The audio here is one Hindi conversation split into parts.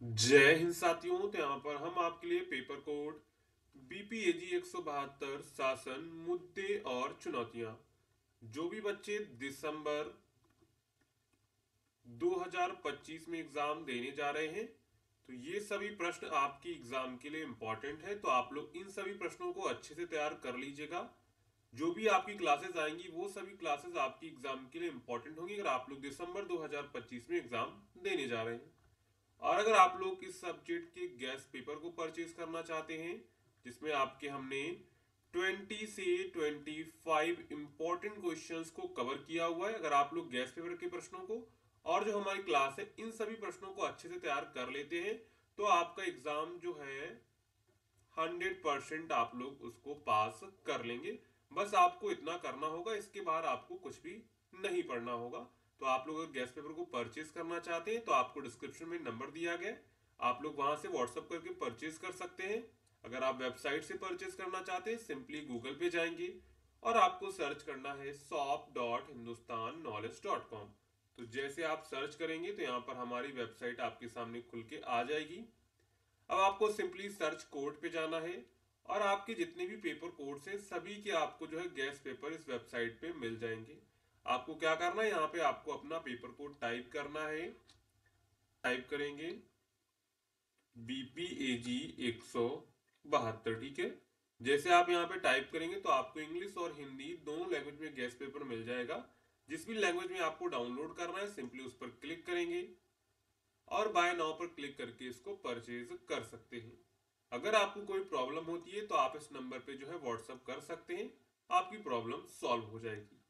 जय हिंद साथियों। तो यहाँ पर हम आपके लिए पेपर कोड बीपीएजी 172 शासन मुद्दे और चुनौतियां, जो भी बच्चे दिसंबर 2025 में एग्जाम देने जा रहे हैं, तो ये सभी प्रश्न आपकी एग्जाम के लिए इंपॉर्टेंट है। तो आप लोग इन सभी प्रश्नों को अच्छे से तैयार कर लीजिएगा। जो भी आपकी क्लासेस आएंगी वो सभी क्लासेस आपकी एग्जाम के लिए इंपॉर्टेंट होंगी अगर आप लोग दिसंबर 2025 में एग्जाम देने जा रहे हैं। और अगर आप लोग इस सब्जेक्ट के गैस पेपर को परचेज करना चाहते हैं, जिसमें आपके हमने 20 से 25 इंपॉर्टेंट क्वेश्चंस को कवर किया हुआ है, अगर आप लोग गैस पेपर के प्रश्नों को और जो हमारी क्लास है इन सभी प्रश्नों को अच्छे से तैयार कर लेते हैं, तो आपका एग्जाम जो है 100% आप लोग उसको पास कर लेंगे। बस आपको इतना करना होगा, इसके बाद आपको कुछ भी नहीं पढ़ना होगा। तो आप लोग अगर गैस पेपर को परचेज करना चाहते हैं तो आपको डिस्क्रिप्शन में नंबर दिया गया है, आप लोग वहां से व्हाट्सअप करके परचेज कर सकते हैं। अगर आप वेबसाइट से परचेज करना चाहते हैं, सिंपली गूगल पे जाएंगे और आपको सर्च करना है shop.hindustannowledge.com। तो जैसे आप सर्च करेंगे तो यहाँ पर हमारी वेबसाइट आपके सामने खुल के आ जाएगी। अब आपको सिंपली सर्च कोड पे जाना है और आपके जितने भी पेपर कोड्स हैं सभी के आपको जो है गैस पेपर इस वेबसाइट पे मिल जाएंगे। आपको क्या करना है, यहाँ पे आपको अपना पेपर कोड टाइप करना है। टाइप करेंगे बीपीएजी 172, ठीक है। जैसे आप यहाँ पे टाइप करेंगे तो आपको इंग्लिश और हिंदी दोनों लैंग्वेज में गैस पेपर मिल जाएगा। जिस भी लैंग्वेज में आपको डाउनलोड करना है सिंपली उस पर क्लिक करेंगे और बाय नाउ पर क्लिक करके इसको परचेज कर सकते हैं। अगर आपको कोई प्रॉब्लम होती है तो आप इस नंबर पे जो है व्हाट्सअप कर सकते हैं, आपकी प्रॉब्लम सॉल्व हो जाएगी।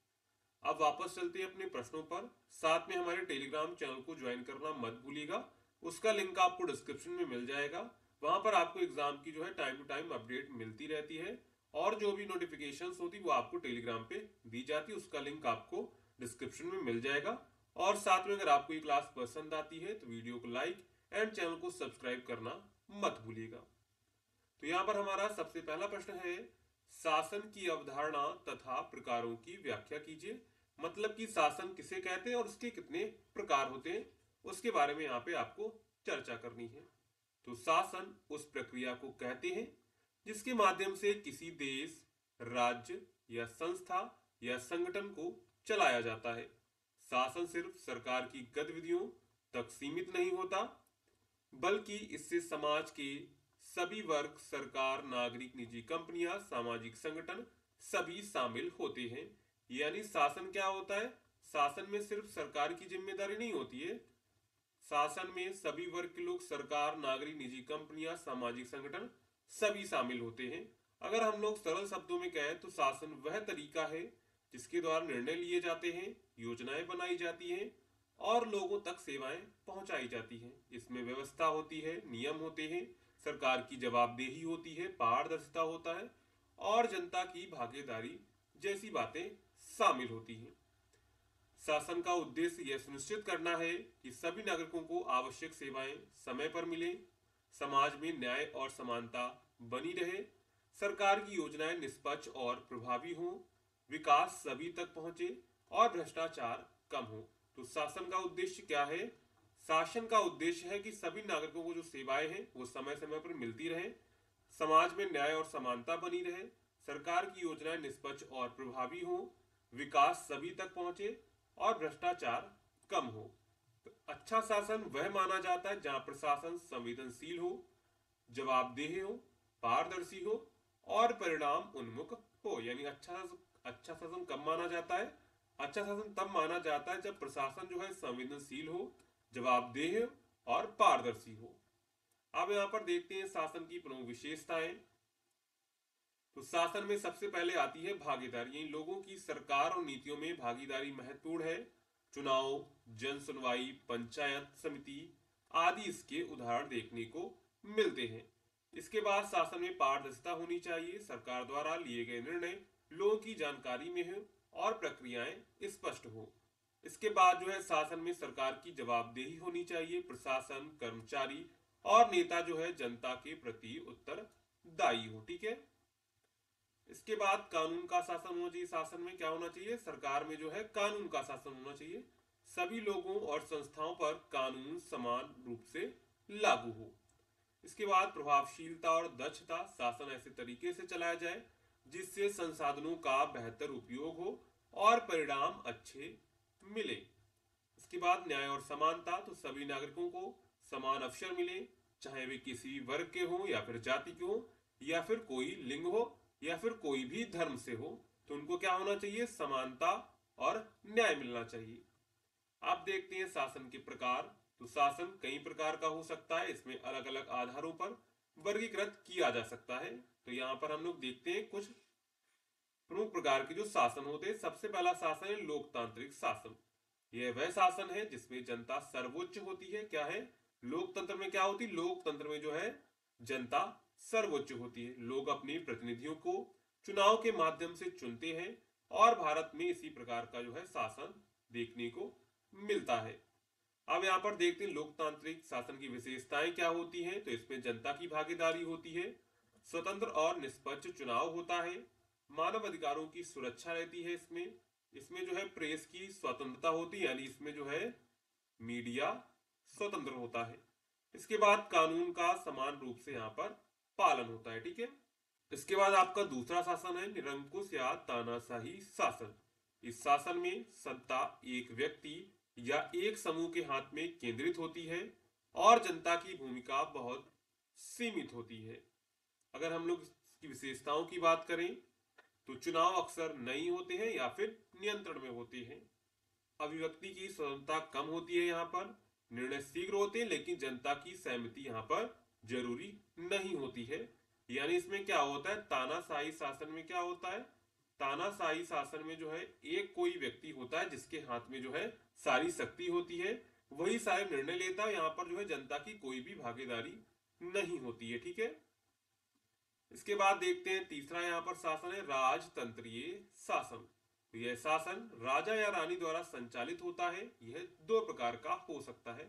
अब वापस चलते हैं अपने प्रश्नों पर। साथ में हमारे टेलीग्राम चैनल को ज्वाइन करना मत भूलिएगा, उसका लिंक आपको डिस्क्रिप्शन में मिल जाएगा। वहां पर आपको एग्जाम की जो है टाइम टू टाइम अपडेट मिलती रहती है और जो भी नोटिफिकेशंस होती वो आपको टेलीग्राम पे दी जाती है, उसका लिंक आपको डिस्क्रिप्शन में मिल जाएगा। और साथ में अगर आपको ये क्लास पसंद आती है तो वीडियो को लाइक एंड चैनल को सब्सक्राइब करना मत भूलिएगा। तो यहाँ पर हमारा सबसे पहला प्रश्न है, शासन की अवधारणा तथा प्रकारों की व्याख्या कीजिए। मतलब कि शासन किसे कहते हैं और उसके कितने प्रकार होते हैं, उसके बारे में यहाँ पे आपको चर्चा करनी है। तो शासन उस प्रक्रिया को कहते हैं जिसके माध्यम से किसी देश, राज्य या संस्था या संगठन को चलाया जाता है। शासन सिर्फ सरकार की गतिविधियों तक सीमित नहीं होता, बल्कि इससे समाज के सभी वर्ग, सरकार, नागरिक, निजी कंपनियां, सामाजिक संगठन सभी शामिल होते हैं। यानी शासन क्या होता है, शासन में सिर्फ सरकार की जिम्मेदारी नहीं होती है, शासन में सभी वर्ग के लोग, सरकार, नागरिक, निजी कंपनियां, सामाजिक संगठन सभी शामिल होते हैं। अगर हम लोग सरल शब्दों में कहें तो शासन वह तरीका है जिसके द्वारा निर्णय लिए जाते हैं, योजनाएं बनाई जाती हैं और लोगों तक सेवाएं पहुंचाई जाती हैं। इसमें व्यवस्था होती है, नियम होते हैं, सरकार की जवाबदेही होती है, पारदर्शिता होता है और जनता की भागीदारी जैसी बातें शामिल होती हैं। शासन का उद्देश्य यह सुनिश्चित करना है कि सभी नागरिकों को आवश्यक सेवाएं समय पर मिले, समाज में न्याय और समानता बनी रहे, सरकार की योजनाएं निष्पक्ष और प्रभावी हों, विकास सभी तक पहुंचे और भ्रष्टाचार कम हो। तो शासन का उद्देश्य क्या है, शासन का उद्देश्य है कि सभी नागरिकों को जो सेवाएं हैं वो समय समय पर मिलती रहे, समाज में न्याय और समानता बनी रहे, सरकार की योजनाएं निष्पक्ष और प्रभावी हो, विकास सभी तक पहुंचे और भ्रष्टाचार कम हो। तो अच्छा शासन वह माना जाता है जहां प्रशासन संवेदनशील हो, जवाबदेह हो, पारदर्शी हो और परिणाम उन्मुख हो। यानी अच्छा शासन कब माना जाता है, अच्छा शासन तब माना जाता है जब प्रशासन जो है संवेदनशील हो, जवाबदेह हो और पारदर्शी हो। अब यहां पर देखते हैं शासन की प्रमुख विशेषताएं। तो शासन में सबसे पहले आती है भागीदारी, यानी लोगों की सरकार और नीतियों में भागीदारी महत्वपूर्ण है। चुनाव, जन सुनवाई, पंचायत समिति आदि इसके उदाहरण देखने को मिलते हैं। इसके बाद शासन में पारदर्शिता होनी चाहिए, सरकार द्वारा लिए गए निर्णय लोगों की जानकारी में हो और प्रक्रियाएं स्पष्ट हो। इसके बाद जो है शासन में सरकार की जवाबदेही होनी चाहिए, प्रशासन, कर्मचारी और नेता जो है जनता के प्रति उत्तरदायी हो, ठीक है। इसके बाद कानून का शासन होना चाहिए। शासन में क्या होना चाहिए, सरकार में जो है कानून का शासन होना चाहिए, सभी लोगों और संस्थाओं पर कानून समान रूप से लागू हो। इसके बाद प्रभावशीलता और दक्षता, शासन ऐसे तरीके से चलाया जाए जिससे संसाधनों का बेहतर उपयोग हो और परिणाम अच्छे मिले। इसके बाद न्याय और समानता, तो सभी नागरिकों को समान अवसर मिले, चाहे वे किसी वर्ग के हों या फिर जाति के हों या फिर कोई लिंग हो या फिर कोई भी धर्म से हो, तो उनको क्या होना चाहिए, समानता और न्याय मिलना चाहिए। आप देखते हैं शासन के प्रकार, तो शासन कई प्रकार का हो सकता है, इसमें अलग अलग आधारों पर वर्गीकृत किया जा सकता है। तो यहाँ पर हम लोग देखते हैं कुछ प्रमुख प्रकार के जो शासन होते हैं। सबसे पहला शासन है लोकतांत्रिक शासन। यह वह शासन है जिसमें जनता सर्वोच्च होती है। क्या है, लोकतंत्र में क्या होती है, लोकतंत्र में जो है जनता सर्वोच्च होती है। लोग अपने प्रतिनिधियों को चुनाव के माध्यम से चुनते हैं और भारत में इसी प्रकार का जो है शासन देखने को मिलता है। अब यहाँ पर देखते हैं लोकतांत्रिक शासन की विशेषताएं क्या होती हैं। तो इसमें जनता की भागीदारी होती है, स्वतंत्र और निष्पक्ष चुनाव होता है, मानव अधिकारों की सुरक्षा रहती है, इसमें इसमें जो है प्रेस की स्वतंत्रता होती है, यानी इसमें जो है मीडिया स्वतंत्र होता है। इसके बाद कानून का समान रूप से यहाँ पर पालन होता है। ठीक है। इसके बाद आपका दूसरा शासन है निरंकुश या तानाशाही शासन। इस शासन में सत्ता एक व्यक्ति या एक समूह के हाथ में केंद्रित होती है और जनता की भूमिका बहुत सीमित होती है। अगर हम लोग इसकी विशेषताओं की बात करें तो चुनाव अक्सर नहीं होते हैं या फिर नियंत्रण में होते हैं। अभिव्यक्ति की स्वतंत्रता कम होती है, यहाँ पर निर्णय शीघ्र होते हैं लेकिन जनता की सहमति यहाँ पर जरूरी नहीं होती है। यानी इसमें क्या होता है, तानाशाही शासन में क्या होता है, तानाशाही शासन में जो है एक कोई व्यक्ति होता है जिसके हाथ में जो है सारी शक्ति होती है, वही सारे निर्णय लेता है। यहाँ पर जो है जनता की कोई भी भागीदारी नहीं होती है। ठीक है। इसके बाद देखते हैं तीसरा यहाँ पर शासन है राजतंत्रीय शासन। तो यह शासन राजा या रानी द्वारा संचालित होता है। यह दो प्रकार का हो सकता है।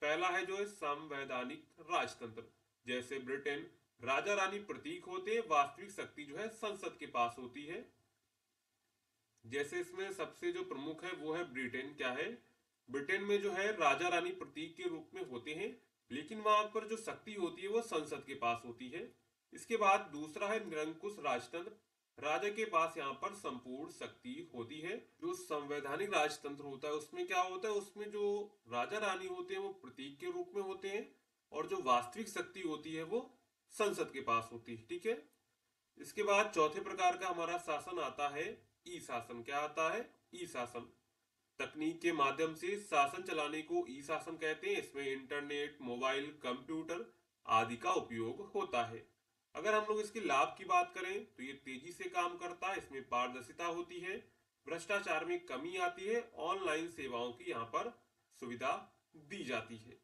पहला है जो है संवैधानिक राजतंत्र। जैसे ब्रिटेन, राजा रानी प्रतीक होते हैं, वास्तविक शक्ति जो है संसद के पास होती है। जैसे इसमें सबसे जो प्रमुख है वो है ब्रिटेन। क्या है, ब्रिटेन में जो है राजा रानी प्रतीक के रूप में होते हैं लेकिन वहां पर जो शक्ति होती है वो संसद के पास होती है। इसके बाद दूसरा है निरंकुश राजतंत्र। राजा के पास यहाँ पर संपूर्ण शक्ति होती है। जो संवैधानिक राजतंत्र होता है उसमें क्या होता है, उसमें जो राजा रानी होते हैं वो प्रतीक के रूप में होते हैं और जो वास्तविक शक्ति होती है वो संसद के पास होती है। ठीक है। इसके बाद चौथे प्रकार का हमारा शासन आता है ई शासन। क्या आता है, ई शासन। तकनीक के माध्यम से शासन चलाने को ई शासन कहते हैं। इसमें इंटरनेट, मोबाइल, कंप्यूटर आदि का उपयोग होता है। अगर हम लोग इसके लाभ की बात करें तो ये तेजी से काम करता है, इसमें पारदर्शिता होती है, भ्रष्टाचार में कमी आती है, ऑनलाइन सेवाओं की यहाँ पर सुविधा दी जाती है।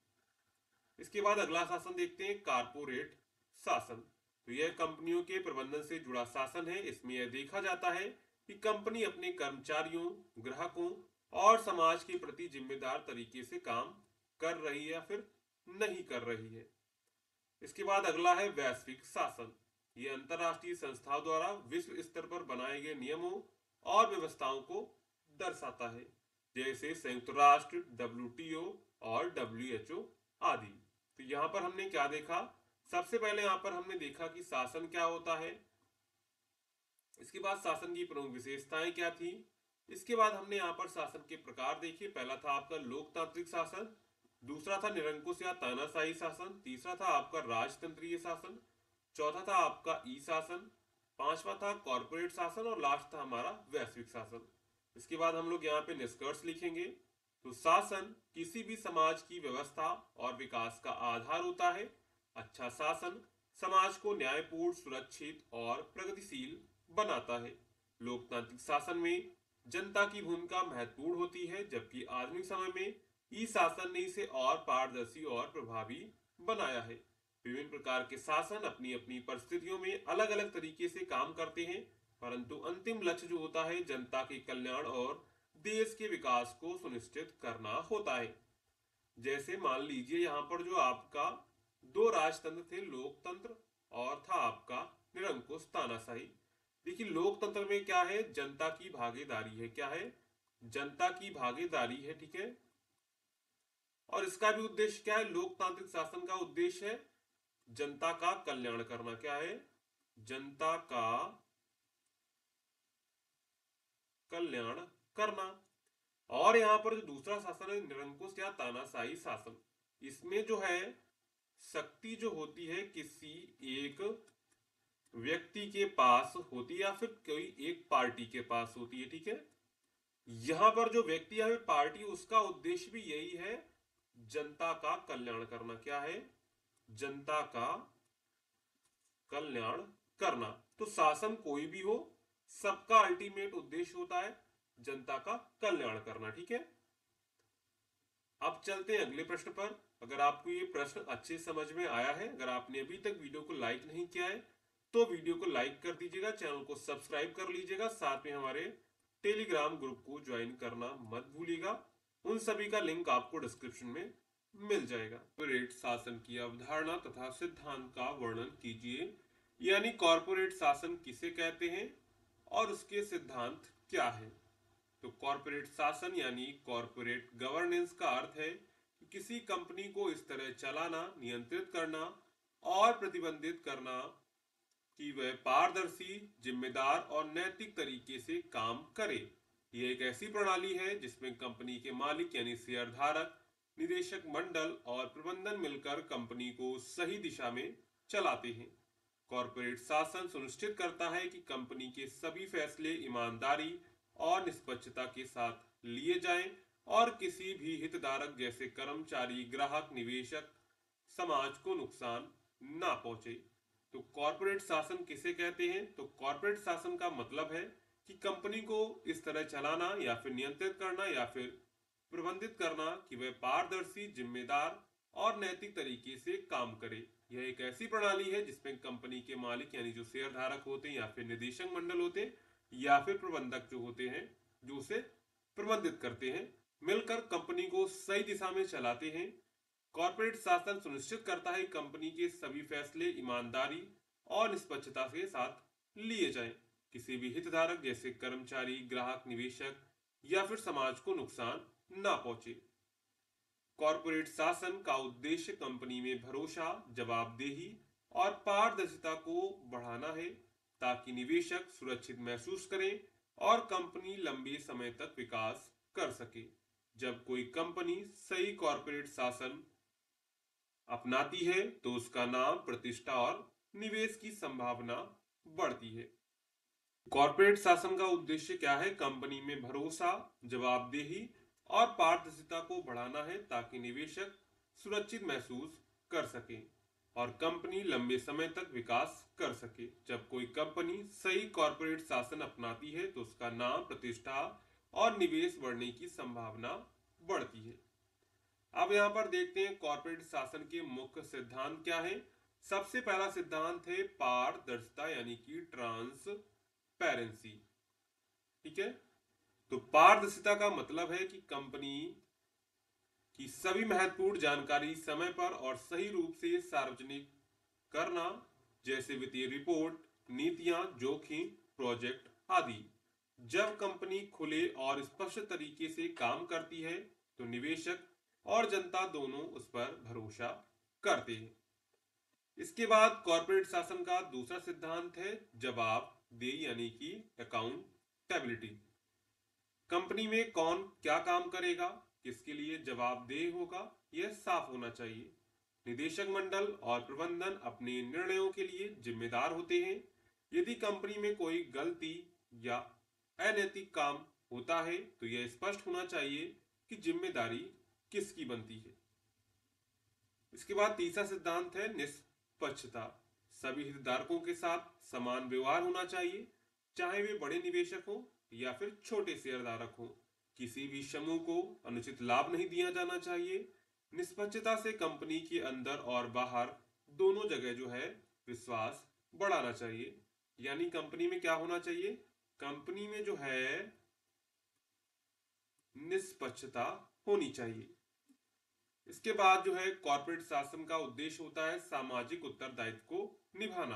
इसके बाद अगला शासन देखते हैं कारपोरेट शासन। तो यह कंपनियों के प्रबंधन से जुड़ा शासन है। इसमें यह देखा जाता है कि कंपनी अपने कर्मचारियों, ग्राहकों और समाज के प्रति जिम्मेदार तरीके से काम कर रही है या फिर नहीं कर रही है। इसके बाद अगला है वैश्विक शासन। यह अंतरराष्ट्रीय संस्थाओं द्वारा विश्व स्तर पर बनाए गए नियमों और व्यवस्थाओं को दर्शाता है, जैसे संयुक्त राष्ट्र, WTO और WHO आदि। तो यहाँ पर हमने क्या देखा, सबसे पहले यहाँ पर हमने देखा कि शासन क्या होता है। इसके बाद शासन की प्रमुख विशेषताएं क्या थी। इसके बाद हमने यहाँ पर शासन के प्रकार देखे। पहला था आपका लोकतांत्रिक शासन, दूसरा था निरंकुश या तानाशाही शासन, तीसरा था आपका राजतंत्रीय शासन, चौथा था आपका ई शासन, पांचवा था कॉर्पोरेट शासन और लास्ट था हमारा वैश्विक शासन। इसके बाद हम लोग यहाँ पे निष्कर्ष लिखेंगे। तो शासन किसी भी समाज की व्यवस्था और विकास का आधार होता है। अच्छा शासन समाज को न्यायपूर्ण, सुरक्षित और प्रगतिशील बनाता है। लोकतांत्रिक शासन में जनता की भूमिका महत्वपूर्ण होती है, जबकि आधुनिक समय में ई शासन ने इसे और पारदर्शी और प्रभावी बनाया है। विभिन्न प्रकार के शासन अपनी अपनी परिस्थितियों में अलग अलग तरीके से काम करते हैं, परंतु अंतिम लक्ष्य जो होता है जनता के कल्याण और देश के विकास को सुनिश्चित करना होता है। जैसे मान लीजिए यहाँ पर जो आपका दो राजतंत्र थे, लोकतंत्र और था आपका निरंकुश तानाशाही। देखिए लोकतंत्र में क्या है, जनता की भागीदारी है। क्या है, जनता की भागीदारी है। ठीक है। और इसका भी उद्देश्य क्या है? लोकतांत्रिक शासन का उद्देश्य है जनता का कल्याण करना। क्या है? जनता का कल्याण करना। और यहां पर जो दूसरा शासन है निरंकुश या तानाशाही शासन, इसमें जो है शक्ति जो होती है किसी एक व्यक्ति के पास होती है या फिर कोई एक पार्टी के पास होती है। ठीक है, यहां पर जो व्यक्ति या फिर पार्टी, उसका उद्देश्य भी यही है, जनता का कल्याण करना। क्या है? जनता का कल्याण करना। तो शासन कोई भी हो, सबका अल्टीमेट उद्देश्य होता है जनता का कल्याण करना। ठीक है, अब चलते हैं अगले प्रश्न पर। अगर आपको ये प्रश्न अच्छे समझ में आया है, अगर आपने अभी तक वीडियो को लाइक नहीं किया है तो वीडियो को लाइक कर दीजिएगा, चैनल को सब्सक्राइब कर लीजिएगा, साथ में हमारे टेलीग्राम ग्रुप को ज्वाइन करना मत भूलिएगा। उन सभी का लिंक आपको डिस्क्रिप्शन में मिल जाएगा। कॉर्पोरेट शासन की अवधारणा तथा सिद्धांत का वर्णन कीजिए, यानी कॉर्पोरेट शासन किसे कहते हैं और उसके सिद्धांत क्या है। तो कॉर्पोरेट शासन यानी कॉर्पोरेट गवर्नेंस का अर्थ है कि किसी कंपनी को इस तरह चलाना, नियंत्रित करना और प्रतिबंधित करना कि वह पारदर्शी, जिम्मेदार और नैतिक तरीके से काम करे। यह एक ऐसी प्रणाली है जिसमें कंपनी के मालिक यानी शेयरधारक, निदेशक मंडल और प्रबंधन मिलकर कंपनी को सही दिशा में चलाते हैं। कॉर्पोरेट शासन सुनिश्चित करता है कि कंपनी के सभी फैसले ईमानदारी और निष्पक्षता के साथ लिए जाएं और किसी भी हितधारक जैसे कर्मचारी, ग्राहक, निवेशक, समाज को नुकसान ना पहुंचे। तो कॉर्पोरेट शासन किसे कहते हैं? तो कॉर्पोरेट शासन का मतलब है कि कंपनी को इस तरह चलाना या फिर नियंत्रित करना या फिर प्रबंधित करना कि वह पारदर्शी, जिम्मेदार और नैतिक तरीके से काम करे। यह एक ऐसी प्रणाली है जिसमें कंपनी के मालिक यानी जो शेयरधारक होते हैं या फिर निदेशक मंडल होते हैं या फिर प्रबंधक जो होते हैं, जो उसे प्रबंधित करते हैं, मिलकर कंपनी को सही दिशा में चलाते हैं। कॉर्पोरेट शासन सुनिश्चित करता है कंपनी के सभी फैसले ईमानदारी और निष्पक्षता के साथ लिए जाएं, किसी भी हितधारक जैसे कर्मचारी, ग्राहक, निवेशक या फिर समाज को नुकसान ना पहुंचे। कॉर्पोरेट शासन का उद्देश्य कंपनी में भरोसा, जवाबदेही और पारदर्शिता को बढ़ाना है ताकि निवेशक सुरक्षित महसूस करें और कंपनी लंबे समय तक विकास कर सके। जब कोई कंपनी सही कॉर्पोरेट शासन अपनाती है तो उसका नाम, प्रतिष्ठा और निवेश की संभावना बढ़ती है। कॉर्पोरेट शासन का उद्देश्य क्या है? कंपनी में भरोसा, जवाबदेही और पारदर्शिता को बढ़ाना है ताकि निवेशक सुरक्षित महसूस कर सके और कंपनी लंबे समय तक विकास कर सके। जब कोई कंपनी सही कॉर्पोरेट शासन अपनाती है तो उसका नाम, प्रतिष्ठा और निवेश बढ़ने की संभावना बढ़ती है। अब यहां पर देखते हैं कॉर्पोरेट शासन के मुख्य सिद्धांत क्या है। सबसे पहला सिद्धांत है पारदर्शिता यानी कि ट्रांसपेरेंसी। ठीक है, तो पारदर्शिता का मतलब है कि कंपनी की सभी महत्वपूर्ण जानकारी समय पर और सही रूप से सार्वजनिक करना, जैसे वित्तीय रिपोर्ट, नीतियां, जोखिम, प्रोजेक्ट आदि। जब कंपनी खुले और स्पष्ट तरीके से काम करती है तो निवेशक और जनता दोनों उस पर भरोसा करते हैं। इसके बाद कॉर्पोरेट शासन का दूसरा सिद्धांत है जवाबदेही यानी कि अकाउंटेबिलिटी। कंपनी में कौन क्या काम करेगा, किसके लिए जवाबदेह होगा, यह साफ होना चाहिए। निदेशक मंडल और प्रबंधन अपने निर्णयों के लिए जिम्मेदार होते हैं। यदि कंपनी में कोई गलती या अनैतिक काम होता है तो यह स्पष्ट होना चाहिए कि जिम्मेदारी किसकी बनती है। इसके बाद तीसरा सिद्धांत है निष्पक्षता। सभी हितधारकों के साथ समान व्यवहार होना चाहिए, चाहे वे बड़े निवेशक हो या फिर छोटे शेयरधारक हो। किसी भी समूह को अनुचित लाभ नहीं दिया जाना चाहिए। निष्पक्षता से कंपनी के अंदर और बाहर दोनों जगह जो है विश्वास बढ़ाना चाहिए। यानी कंपनी में क्या होना चाहिए? कंपनी में जो है निष्पक्षता होनी चाहिए। इसके बाद जो है कॉर्पोरेट शासन का उद्देश्य होता है सामाजिक उत्तरदायित्व को निभाना।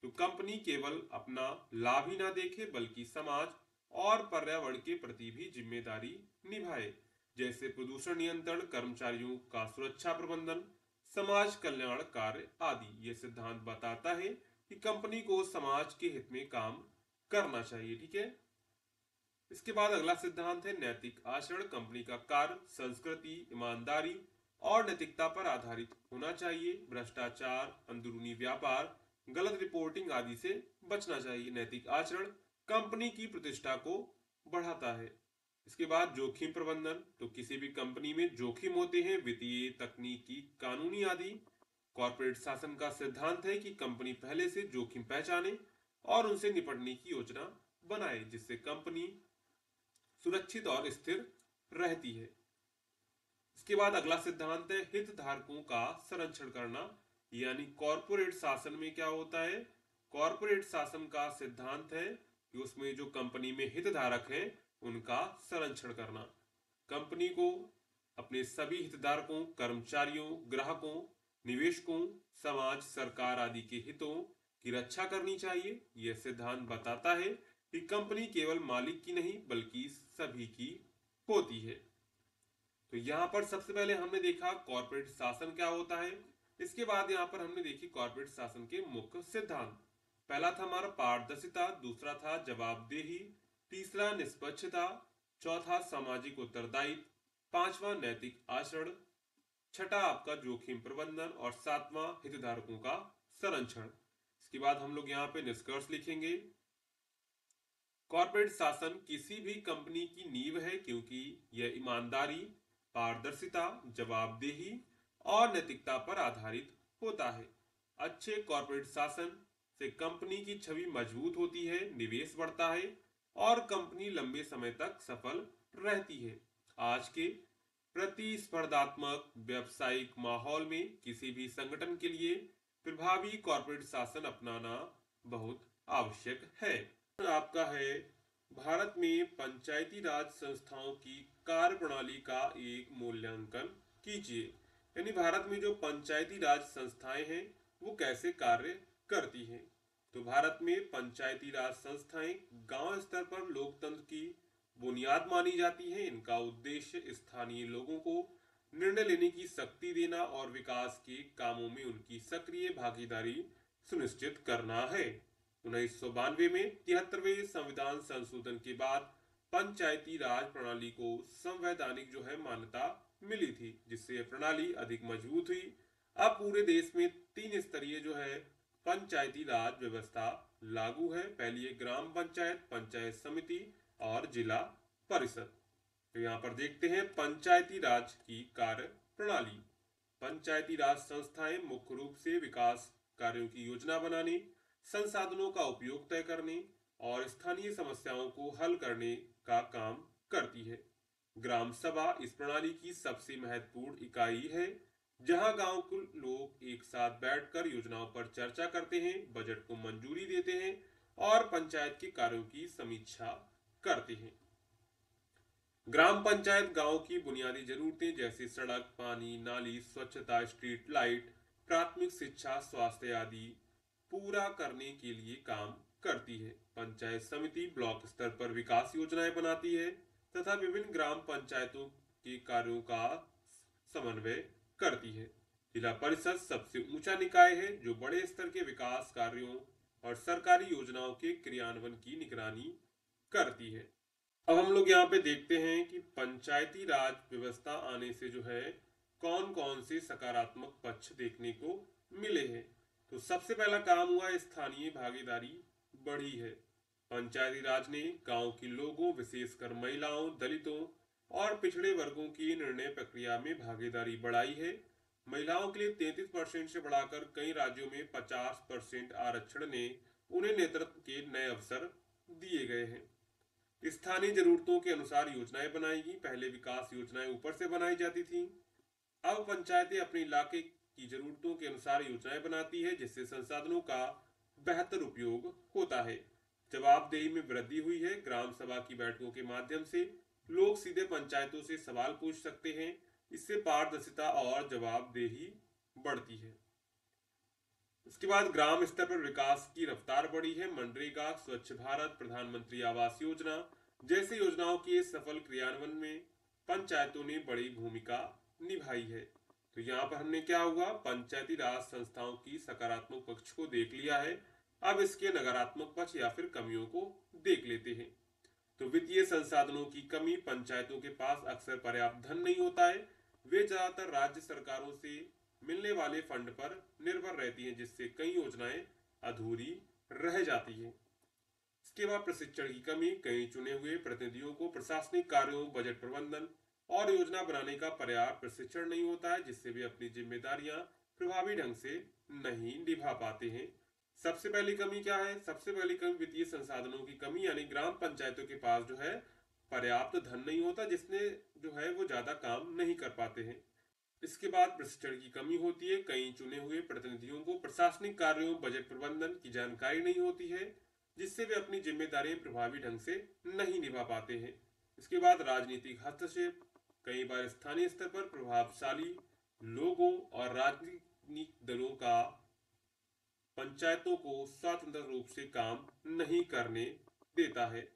तो कंपनी केवल अपना लाभ ही ना देखे बल्कि समाज और पर्यावरण के प्रति भी जिम्मेदारी निभाए। जैसे प्रदूषण नियंत्रण, कर्मचारियों का सुरक्षा प्रबंधन, समाज कल्याण कार्य आदि। ये सिद्धांत बताता है कि कंपनी को समाज के हित में काम करना चाहिए। ठीक है। इसके बाद अगला सिद्धांत है नैतिक आचरण। कंपनी का कार्य संस्कृति, ईमानदारी और नैतिकता पर आधारित होना चाहिए। भ्रष्टाचार, अंदरूनी व्यापार, गलत रिपोर्टिंग आदि से बचना चाहिए। नैतिक आचरण कंपनी की प्रतिष्ठा को बढ़ाता है। इसके बाद जोखिम प्रबंधन। तो किसी भी कंपनी में जोखिम होते हैं, वित्तीय, तकनीकी, कानूनी आदि। कॉर्पोरेट शासन का सिद्धांत है कि कंपनी पहले से जोखिम पहचाने और उनसे निपटने की योजना बनाए, जिससे कंपनी सुरक्षित और स्थिर रहती है। इसके बाद अगला सिद्धांत है हितधारकों का संरक्षण करना। यानी कॉरपोरेट शासन में क्या होता है, कॉरपोरेट शासन का सिद्धांत है कि उसमें जो कंपनी में हितधारक हैं उनका संरक्षण करना। कंपनी को अपने सभी हितधारकों, कर्मचारियों, ग्राहकों, निवेशकों, समाज, सरकार आदि के हितों की रक्षा करनी चाहिए। यह सिद्धांत बताता है कि कंपनी केवल मालिक की नहीं बल्कि सभी की होती है। तो यहाँ पर सबसे पहले हमने देखा कॉर्पोरेट शासन क्या होता है। इसके बाद यहाँ पर हमने देखी कॉर्पोरेट शासन के मुख्य सिद्धांत। पहला था हमारा पारदर्शिता, दूसरा था जवाबदेही, तीसरा निष्पक्षता, चौथा सामाजिक उत्तरदायित्व, पांचवा नैतिक आचरण, छठा आपका जोखिम प्रबंधन और सातवां हितधारकों का संरक्षण। इसके बाद हम लोग यहाँ पे निष्कर्ष लिखेंगे। कॉर्पोरेट शासन किसी भी कंपनी की नींव है क्योंकि यह ईमानदारी, पारदर्शिता, जवाबदेही और नैतिकता पर आधारित होता है। अच्छे कॉर्पोरेट शासन से कंपनी की छवि मजबूत होती है, निवेश बढ़ता है और कंपनी लंबे समय तक सफल रहती है। आज के प्रतिस्पर्धात्मक व्यावसायिक माहौल में किसी भी संगठन के लिए प्रभावी कॉर्पोरेट शासन अपनाना बहुत आवश्यक है। आपका है भारत में पंचायती राज संस्थाओं की कार्यप्रणाली का एक मूल्यांकन कीजिए। यानी भारत में जो पंचायती राज संस्थाएं हैं वो कैसे कार्य करती हैं। तो भारत में पंचायती राज संस्थाएं गांव स्तर पर लोकतंत्र की बुनियाद मानी जाती हैं। इनका उद्देश्य स्थानीय लोगों को निर्णय लेने की शक्ति देना और विकास के कामों में उनकी सक्रिय भागीदारी सुनिश्चित करना है। 1992 में 73वें संविधान संशोधन के बाद पंचायती राज प्रणाली को संवैधानिक जो है मान्यता मिली थी, जिससे यह प्रणाली अधिक मजबूत हुई। अब पूरे देश में 3 स्तरीय जो है पंचायती राज व्यवस्था लागू है। पहली है ग्राम पंचायत, पंचायत समिति और जिला परिषद। तो यहाँ पर देखते हैं पंचायती राज की कार्य प्रणाली। पंचायती राज संस्थाएं मुख्य रूप से विकास कार्यों की योजना बनाने, संसाधनों का उपयोग तय करने और स्थानीय समस्याओं को हल करने का काम करती है। ग्राम सभा इस प्रणाली की सबसे महत्वपूर्ण इकाई है, जहां गांव के लोग एक साथ बैठकर योजनाओं पर चर्चा करते हैं, बजट को मंजूरी देते हैं और पंचायत के कार्यों की समीक्षा करते हैं। ग्राम पंचायत गांव की बुनियादी जरूरतें जैसे सड़क, पानी, नाली, स्वच्छता, स्ट्रीट लाइट, प्राथमिक शिक्षा, स्वास्थ्य आदि पूरा करने के लिए काम करती है। पंचायत समिति ब्लॉक स्तर पर विकास योजनाएं बनाती है तथा विभिन्न ग्राम पंचायतों के कार्यों का समन्वय करती है। जिला परिषद सबसे ऊंचा निकाय है जो बड़े स्तर के विकास कार्यों और सरकारी योजनाओं के क्रियान्वयन की निगरानी करती है। अब हम लोग यहाँ पे देखते हैं कि पंचायती राज व्यवस्था आने से जो है कौन कौन से सकारात्मक पक्ष देखने को मिले हैं। तो सबसे पहला काम हुआ स्थानीय भागीदारी बढ़ी है। पंचायती राज ने गांव के लोगों, विशेषकर महिलाओं, दलितों और पिछड़े वर्गों की निर्णय प्रक्रिया में भागीदारी बढ़ाई है। महिलाओं के लिए 33% से बढ़ाकर कई राज्यों में 50% आरक्षण ने उन्हें नेतृत्व के नए अवसर दिए गए हैं। स्थानीय जरूरतों के अनुसार योजनाएं बनाएगी। पहले विकास योजनाएं ऊपर से बनाई जाती थी, अब पंचायतें अपने इलाके की जरूरतों के अनुसार योजनाएं बनाती है, जिससे संसाधनों का बेहतर उपयोग होता है। जवाबदेही में वृद्धि हुई है। ग्राम सभा की बैठकों के माध्यम से लोग सीधे पंचायतों से सवाल पूछ सकते हैं। इससे पारदर्शिता और जवाबदेही बढ़ती है। उसके बाद ग्राम स्तर पर विकास की रफ्तार बढ़ी है। मनरेगा, स्वच्छ भारत, प्रधानमंत्री आवास योजना जैसे योजनाओं के सफल क्रियान्वयन में पंचायतों ने बड़ी भूमिका निभाई है। तो यहाँ पर हमने क्या हुआ, पंचायती राज संस्थाओं की सकारात्मक पक्ष को देख लिया है। अब इसके नकारात्मक पक्ष या फिर कमियों को देख लेते हैं। तो वित्तीय संसाधनों की कमी, पंचायतों के पास अक्सर पर्याप्त धन नहीं होता है। वे ज्यादातर राज्य सरकारों से मिलने वाले फंड पर निर्भर रहती हैं, जिससे कई योजनाएं अधूरी रह जाती हैं। इसके बाद प्रशिक्षण की कमी, कई चुने हुए प्रतिनिधियों को प्रशासनिक कार्यों, बजट प्रबंधन और योजना बनाने का पर्याप्त प्रशिक्षण नहीं होता है, जिससे वे अपनी जिम्मेदारियां प्रभावी ढंग से नहीं निभा पाते हैं। सबसे पहली कमी क्या है, सबसे पहली कमी वित्तीय संसाधनों की कमी, यानी ग्राम पंचायतों के पास जो है पर्याप्त धन नहीं होता, जिसने जो है वो ज्यादा काम नहीं कर पाते हैं। इसके बाद प्रशिक्षण की कमी होती है, कई चुने हुए प्रतिनिधियों को प्रशासनिक कार्यों, बजट प्रबंधन की जानकारी नहीं होती है, जिससे वे अपनी जिम्मेदारियां प्रभावी ढंग से नहीं निभा पाते हैं। इसके बाद राजनीतिक हस्तक्षेप, कई बार स्थानीय स्तर पर प्रभावशाली लोगों और राजनीतिक दलों का पंचायतों को स्वतंत्र रूप से काम नहीं करने देता है।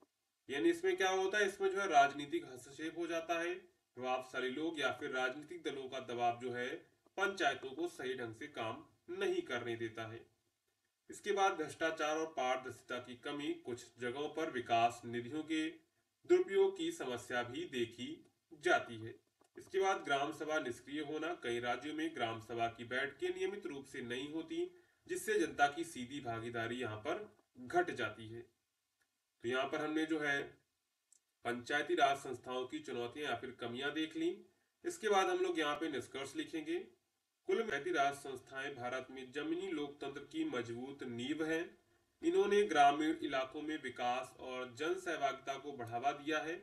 यानी इसमें क्या होता है, इसमें जो है राजनीतिक हस्तक्षेप हो जाता है। प्रभावशाली लोग या फिर राजनीतिक दलों का दबाव जो है पंचायतों को सही ढंग से काम नहीं करने देता है। इसके बाद भ्रष्टाचार और पारदर्शिता की कमी, कुछ जगहों पर विकास निधियों के दुरुपयोग की समस्या भी देखी जाती है। इसके बाद ग्राम सभा निष्क्रिय होना, कई राज्यों में ग्राम सभा की बैठकें नियमित रूप से नहीं होती, जिससे जनता की सीधी भागीदारी यहाँ पर घट जाती है। तो यहाँ पर हमने जो है पंचायती राज संस्थाओं की चुनौतियां या फिर कमियां देख ली। इसके बाद हम लोग यहाँ पे निष्कर्ष लिखेंगे। कुल पंचायती राज संस्थाएं भारत में जमीनी लोकतंत्र की मजबूत नींव है। इन्होंने ग्रामीण इलाकों में विकास और जन सहभागिता को बढ़ावा दिया है।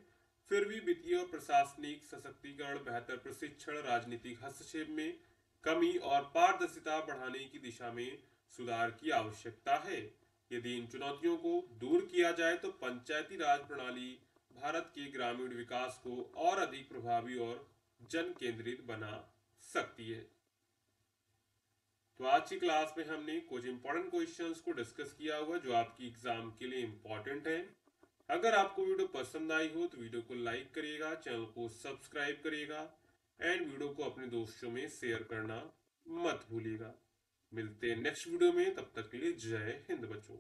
फिर भी वित्तीय और प्रशासनिक सशक्तिकरण, बेहतर प्रशिक्षण, राजनीतिक हस्तक्षेप में कमी और पारदर्शिता बढ़ाने की दिशा में सुधार की आवश्यकता है। यदि इन चुनौतियों को दूर किया जाए तो पंचायती राज प्रणाली भारत के ग्रामीण विकास को और अधिक प्रभावी और जन केंद्रित बना सकती है। तो आज की क्लास में हमने कुछ इंपॉर्टेंट क्वेश्चंस को डिस्कस किया हुआ जो आपकी एग्जाम के लिए इंपॉर्टेंट है। अगर आपको वीडियो पसंद आई हो तो वीडियो को लाइक करिएगा, चैनल को सब्सक्राइब करिएगा एंड वीडियो को अपने दोस्तों में शेयर करना मत भूलिएगा। मिलते हैं नेक्स्ट वीडियो में, तब तक के लिए जय हिंद बच्चों।